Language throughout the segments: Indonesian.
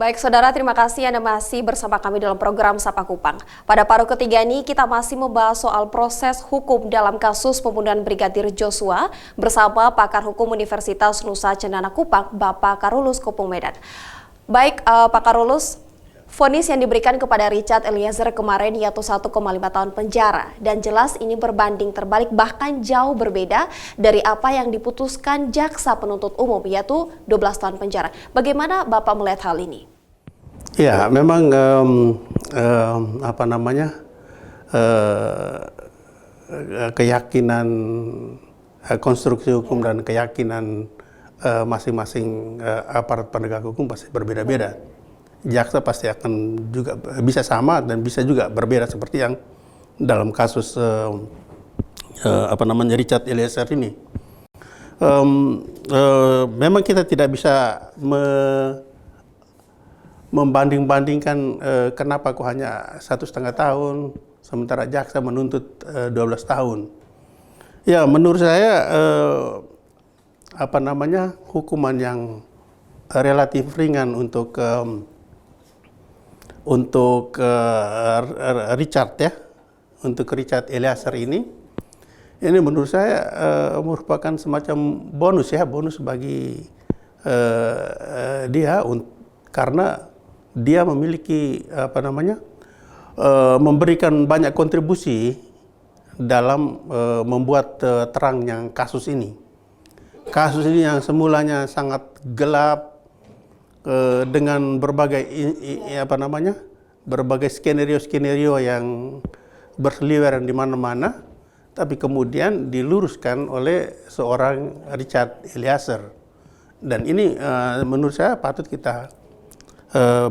Baik, Saudara, terima kasih Anda masih bersama kami dalam program Sapa Kupang. Pada paruh ketiga ini, kita masih membahas soal proses hukum dalam kasus pembunuhan Brigadir Joshua bersama pakar hukum Universitas Nusa Cendana Kupang, Bapak Karulus Kopung Medan. Baik, Pak Karulus, vonis yang diberikan kepada Richard Eliezer kemarin yaitu 1,5 tahun penjara. Dan jelas ini berbanding terbalik bahkan jauh berbeda dari apa yang diputuskan jaksa penuntut umum yaitu 12 tahun penjara. Bagaimana Bapak melihat hal ini? Ya, memang keyakinan konstruksi hukum dan keyakinan masing-masing aparat penegak hukum pasti berbeda-beda. Jaksa pasti akan juga bisa sama dan bisa juga berbeda seperti yang dalam kasus Richard Eliezer ini. Memang kita tidak bisa membanding-bandingkan kenapa kok hanya 1,5 tahun sementara jaksa menuntut 12 tahun. Ya, menurut saya hukuman yang relatif ringan untuk Richard Richard Eliezer ini menurut saya merupakan semacam bonus bagi dia karena dia memiliki memberikan banyak kontribusi dalam membuat terangnya kasus ini. Kasus ini yang semulanya sangat gelap dengan berbagai skenario yang berseliweran di mana-mana, tapi kemudian diluruskan oleh seorang Richard Eliezer. Dan ini menurut saya patut kita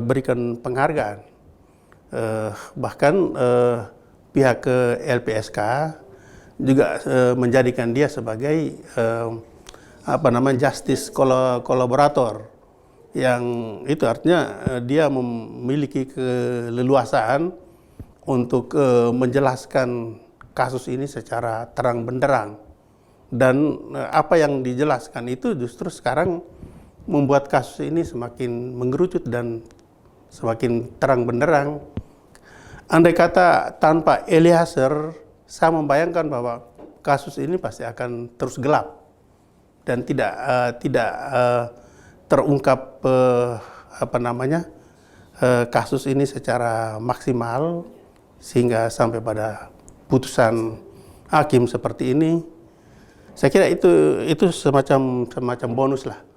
berikan penghargaan. Bahkan pihak LPSK juga menjadikan dia sebagai justice kolaborator, yang itu artinya dia memiliki keleluasaan untuk menjelaskan kasus ini secara terang benderang. Dan apa yang dijelaskan itu justru sekarang membuat kasus ini semakin mengerucut dan semakin terang benderang. Andai kata tanpa Eliezer, saya membayangkan bahwa kasus ini pasti akan terus gelap dan tidak terungkap kasus ini secara maksimal sehingga sampai pada putusan hakim seperti ini. Saya kira itu semacam bonus lah.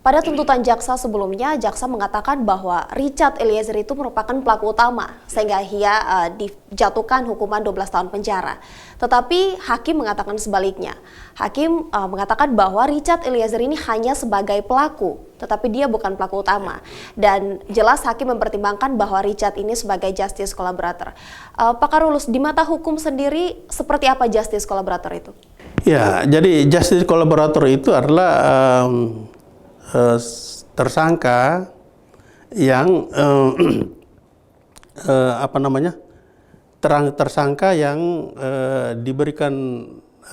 Pada tuntutan jaksa sebelumnya, jaksa mengatakan bahwa Richard Eliezer itu merupakan pelaku utama sehingga ia dijatuhkan hukuman 12 tahun penjara. Tetapi hakim mengatakan sebaliknya. Hakim mengatakan bahwa Richard Eliezer ini hanya sebagai pelaku, tetapi dia bukan pelaku utama. Dan jelas hakim mempertimbangkan bahwa Richard ini sebagai justice collaborator. Pak Karulus, di mata hukum sendiri seperti apa justice collaborator itu? Ya, jadi justice collaborator itu adalah tersangka yang tersangka yang diberikan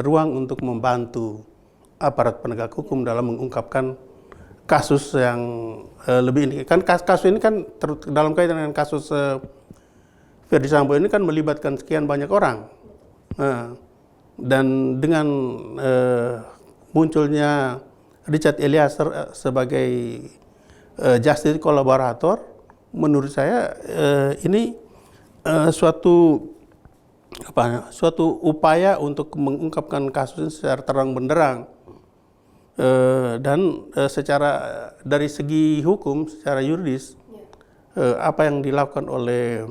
ruang untuk membantu aparat penegak hukum dalam mengungkapkan kasus yang lebih ini. Kan kasus ini kan dalam kaitan dengan kasus Ferdy Sambo ini kan melibatkan sekian banyak orang. Dan dengan munculnya Richard Eliezer sebagai justice kolaborator, menurut saya ini suatu upaya untuk mengungkapkan kasus ini secara terang benderang dan secara dari segi hukum, secara yuridis, apa yang dilakukan oleh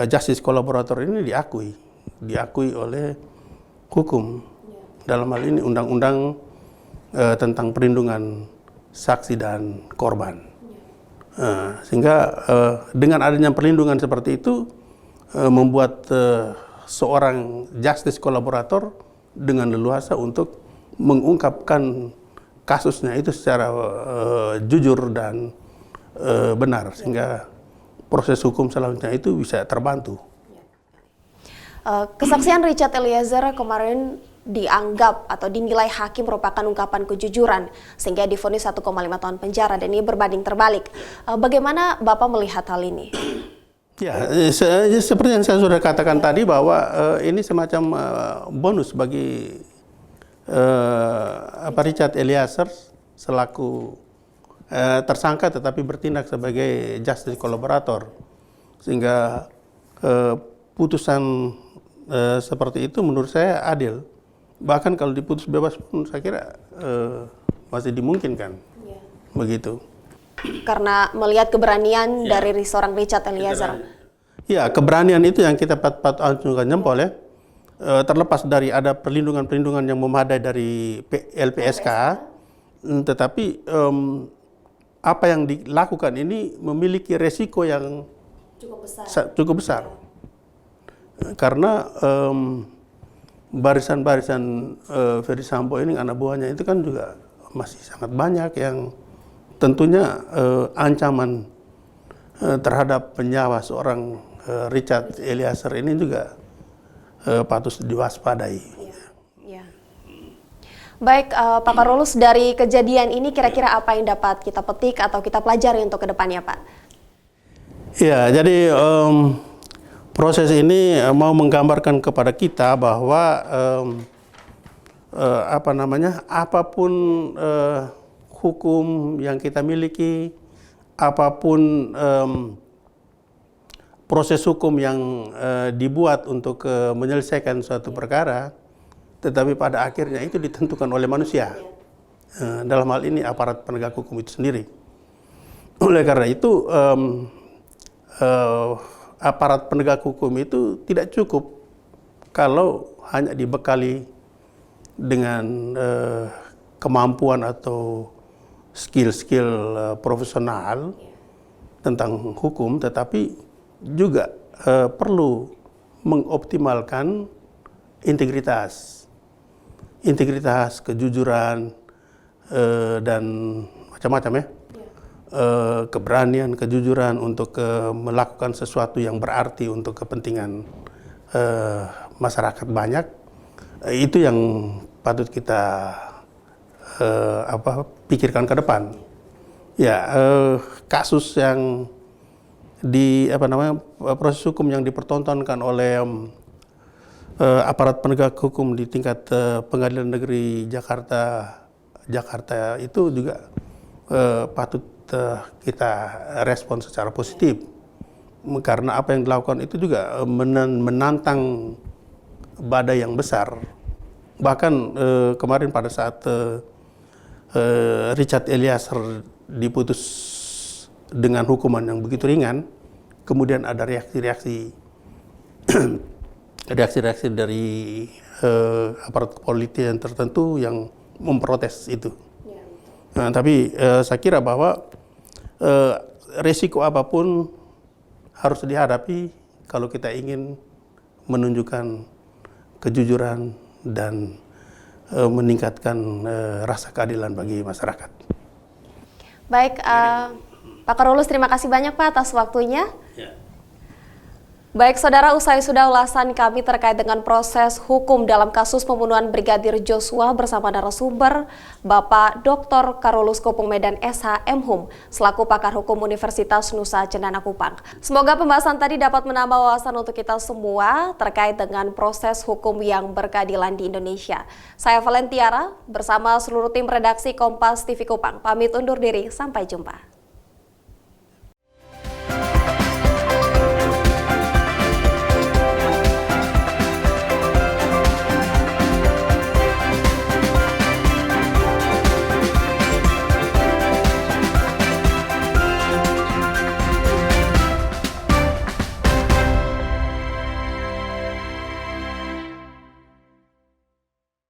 justice kolaborator ini diakui oleh hukum. Dalam hal ini undang-undang tentang perlindungan saksi dan korban. Sehingga dengan adanya perlindungan seperti itu membuat seorang justice kolaborator dengan leluasa untuk mengungkapkan kasusnya itu secara jujur dan benar, sehingga proses hukum selanjutnya itu bisa terbantu. Kesaksian Richard Eliezer kemarin dianggap atau dinilai hakim merupakan ungkapan kejujuran sehingga divonis 1,5 tahun penjara dan ini berbanding terbalik. Bagaimana Bapak melihat hal ini? Ya, seperti yang saya sudah katakan tadi bahwa ini semacam bonus bagi Richard Eliezer selaku tersangka tetapi bertindak sebagai justice collaborator, sehingga putusan seperti itu menurut saya adil. Bahkan kalau diputus bebas pun saya kira masih dimungkinkan. Ya. Begitu. Karena melihat keberanian dari seorang Richard Eliezer. Ya, keberanian itu yang kita patut acungkan jempol ya. Terlepas dari ada perlindungan-perlindungan yang memadai dari LPSK, tetapi apa yang dilakukan ini memiliki resiko yang cukup besar. Karena barisan-barisan Ferdy Sambo ini, anak buahnya itu kan juga masih sangat banyak yang tentunya ancaman terhadap nyawa seorang Richard Eliezer ini juga patut diwaspadai. Ya. Baik, Pak Carolus, dari kejadian ini kira-kira apa yang dapat kita petik atau kita pelajari untuk kedepannya, Pak? Ya, jadi proses ini mau menggambarkan kepada kita bahwa apapun hukum yang kita miliki, apapun proses hukum yang dibuat untuk menyelesaikan suatu perkara, tetapi pada akhirnya itu ditentukan oleh manusia. Dalam hal ini aparat penegak hukum itu sendiri. Oleh karena itu aparat penegak hukum itu tidak cukup kalau hanya dibekali dengan kemampuan atau skill-skill profesional tentang hukum, tetapi juga perlu mengoptimalkan integritas, kejujuran, dan macam-macam ya. Keberanian, kejujuran untuk melakukan sesuatu yang berarti untuk kepentingan masyarakat banyak. Itu yang patut kita pikirkan ke depan. Ya, kasus yang proses hukum yang dipertontonkan oleh aparat penegak hukum di tingkat Pengadilan Negeri Jakarta itu juga patut kita respon secara positif, karena apa yang dilakukan itu juga menantang badai yang besar. Bahkan kemarin pada saat Richard Eliezer diputus dengan hukuman yang begitu ringan, kemudian ada reaksi-reaksi dari aparat kepolisian tertentu yang memprotes itu. Nah, tapi saya kira bahwa resiko apapun harus dihadapi kalau kita ingin menunjukkan kejujuran dan meningkatkan rasa keadilan bagi masyarakat. Baik, Pak Carolus, terima kasih banyak Pak atas waktunya. Ya. Baik, saudara, usai sudah ulasan kami terkait dengan proses hukum dalam kasus pembunuhan Brigadir Joshua bersama narasumber Bapak Dr. Carolus Kopung Medan SH.M.Hum selaku pakar hukum Universitas Nusa Cendana Kupang. Semoga pembahasan tadi dapat menambah wawasan untuk kita semua terkait dengan proses hukum yang berkeadilan di Indonesia. Saya Valentiara bersama seluruh tim redaksi Kompas TV Kupang pamit undur diri, sampai jumpa.